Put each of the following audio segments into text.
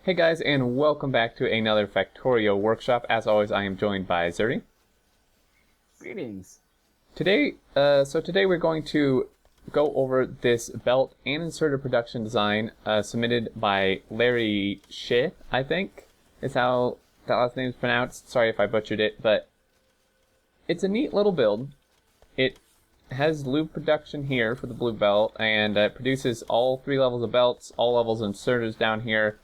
Hey guys, and welcome back to another Factorio Workshop. As always, I am joined by Zuri. Greetings. Today we're going to go over this belt and inserter production design submitted by Larry Shi, I think is how that last name is pronounced. Sorry if I butchered it, but it's a neat little build. It has loop production here for the blue belt, and it produces all 3 levels of belts, all levels of inserters down here.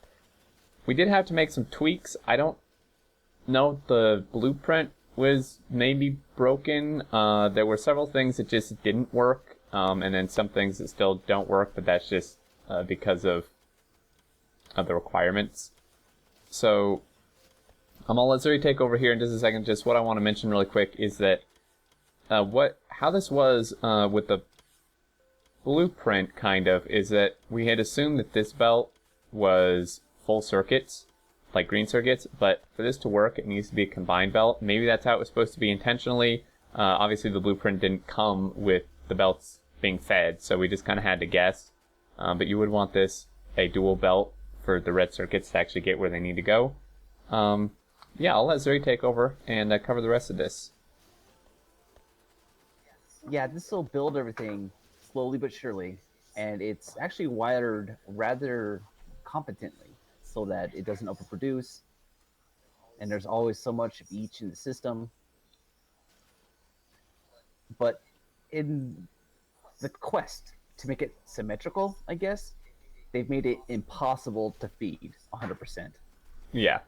We did have to make some tweaks. I don't know if the blueprint was maybe broken. There were several things that just didn't work, and then some things that still don't work, but that's just because of the requirements. So I'll let Zuri take over here in just a second. Just what I want to mention really quick is that how this was with the blueprint kind of is that we had assumed that this belt was full circuits, like green circuits, but for this to work, it needs to be a combined belt. Maybe that's how it was supposed to be intentionally. Obviously, the blueprint didn't come with the belts being fed, so we just kind of had to guess. But you would want this a dual belt for the red circuits to actually get where they need to go. Yeah, I'll let Zuri take over and cover the rest of this. Yeah, this will build everything slowly but surely, and it's actually wired rather competently so that it doesn't overproduce, and there's always so much of each in the system. But in the quest to make it symmetrical, I guess, they've made it impossible to feed 100%. Yeah.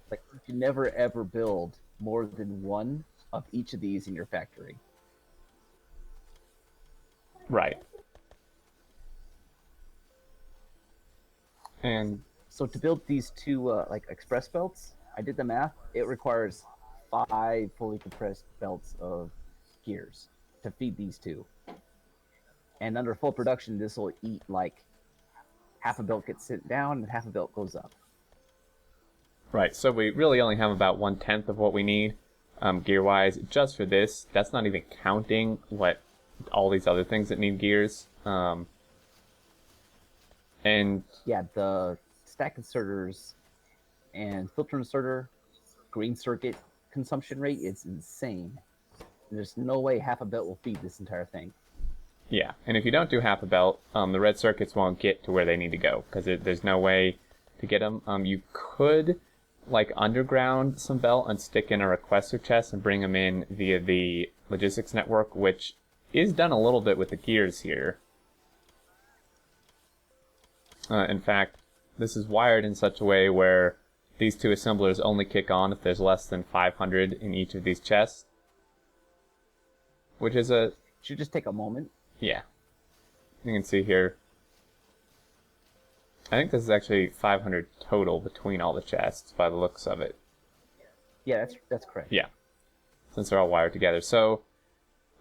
Like, you can never ever build more than one of each of these in your factory. Right. And so to build these two like express belts, I did the math. It requires 5 fully compressed belts of gears to feed these two. And under full production, this will eat like half a belt gets sent down and half a belt goes up. Right, so we really only have about 1/10 of what we need gear-wise just for this. That's not even counting all these other things that need gears. And yeah, the stack inserters and filter inserter green circuit consumption rate is insane. There's no way half a belt will feed this entire thing. Yeah, and if you don't do half a belt, the red circuits won't get to where they need to go because there's no way to get them. You could like underground some belt and stick in a requester chest and bring them in via the logistics network, which is done a little bit with the gears here. In fact, this is wired in such a way where these two assemblers only kick on if there's less than 500 in each of these chests. Which is should just take a moment. Yeah. You can see here. I think this is actually 500 total between all the chests by the looks of it. Yeah, that's correct. Yeah. Since they're all wired together. So,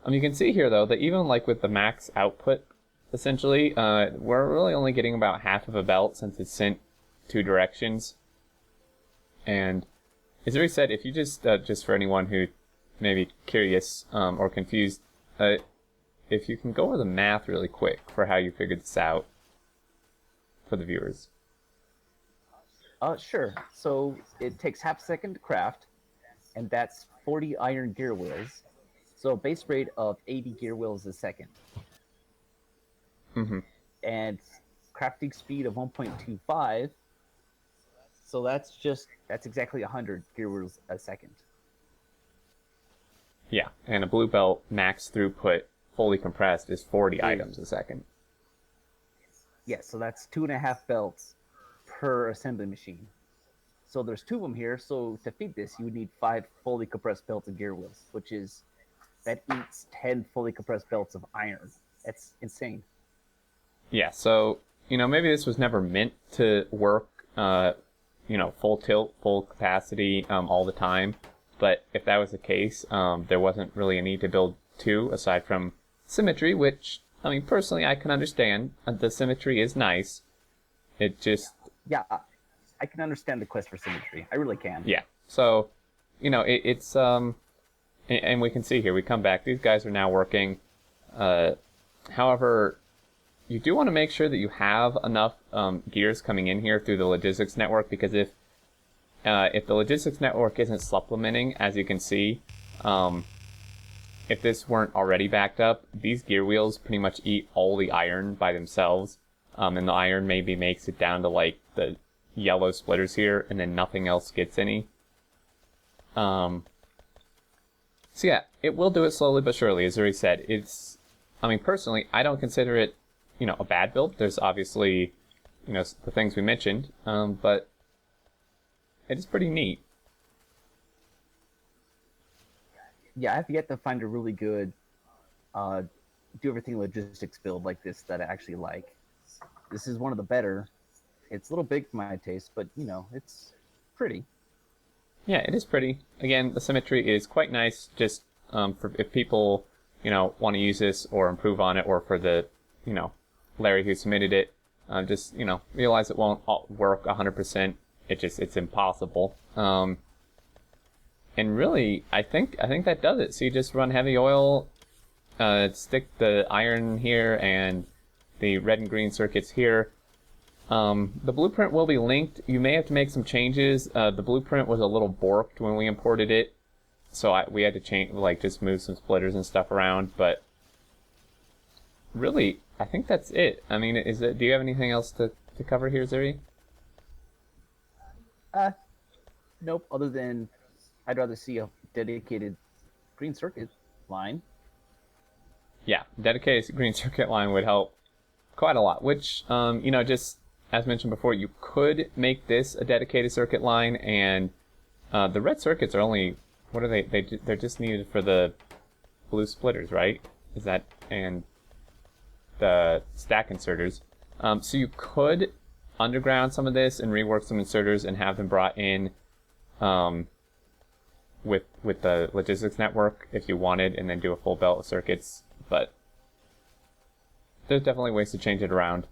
you can see here though that even like with the max output, essentially, we're really only getting about half of a belt since it's sent 2 directions. And as Zuri said, if you just for anyone who may be curious or confused, if you can go over the math really quick for how you figured this out for the viewers. Sure. So it takes half a second to craft, and that's 40 iron gear wheels. So a base rate of 80 gear wheels a second. Mm-hmm. And crafting speed of 1.25. So that's exactly 100 gear wheels a second. Yeah, and a blue belt max throughput fully compressed is 40 items a second. Yeah, so that's 2.5 belts per assembly machine. So there's 2 of them here. So to feed this, you would need 5 fully compressed belts of gear wheels, that eats 10 fully compressed belts of iron. That's insane. Yeah, so, maybe this was never meant to work, full tilt, full capacity all the time. But if that was the case, there wasn't really a need to build 2 aside from symmetry, which, personally, I can understand. The symmetry is nice. It just... Yeah, I can understand the quest for symmetry. I really can. Yeah, so, it's... And we can see here, we come back. These guys are now working. However, you do want to make sure that you have enough gears coming in here through the logistics network, because if the logistics network isn't supplementing, as you can see, if this weren't already backed up, these gear wheels pretty much eat all the iron by themselves, and the iron maybe makes it down to like the yellow splitters here, and then nothing else gets any. So yeah, it will do it slowly but surely, as Zuri said. I mean, personally, I don't consider it, a bad build. There's obviously, the things we mentioned, but it is pretty neat. Yeah, I've yet to find a really good do everything logistics build like this that I actually like. This is one of the better. It's a little big for my taste, but it's pretty. Yeah, it is pretty. Again, the symmetry is quite nice. Just for if people want to use this or improve on it, or for the Larry who submitted it, just realize it won't work 100%. It's impossible. And really, I think that does it. So you just run heavy oil, stick the iron here and the red and green circuits here. The blueprint will be linked. You may have to make some changes. The blueprint was a little borked when we imported it, so we had to change, just move some splitters and stuff around. But really, I think that's it. I mean, do you have anything else to cover here, Zuri? Nope. Other than I'd rather see a dedicated green circuit line. Yeah, dedicated green circuit line would help quite a lot. Which, just as mentioned before, you could make this a dedicated circuit line, and the red circuits are only, what are they? They're just needed for the blue splitters, right? And the stack inserters. So you could underground some of this and rework some inserters and have them brought in with the logistics network if you wanted, and then do a full belt of circuits. But there's definitely ways to change it around.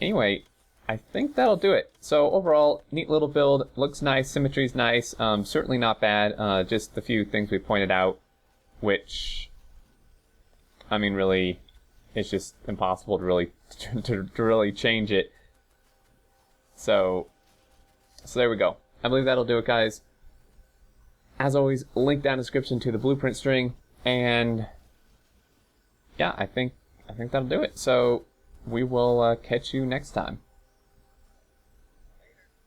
Anyway, I think that'll do it. So overall, neat little build. Looks nice. Symmetry's nice. Certainly not bad. Just the few things we pointed out, which, I mean, really, it's just impossible to really to really change it. So there we go. I believe that'll do it, guys. As always, link down in the description to the blueprint string, and yeah, I think that'll do it. So we will catch you next time.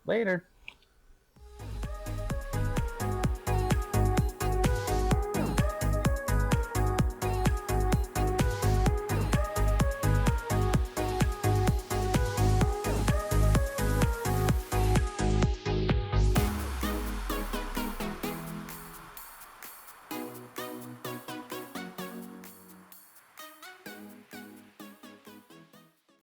Later.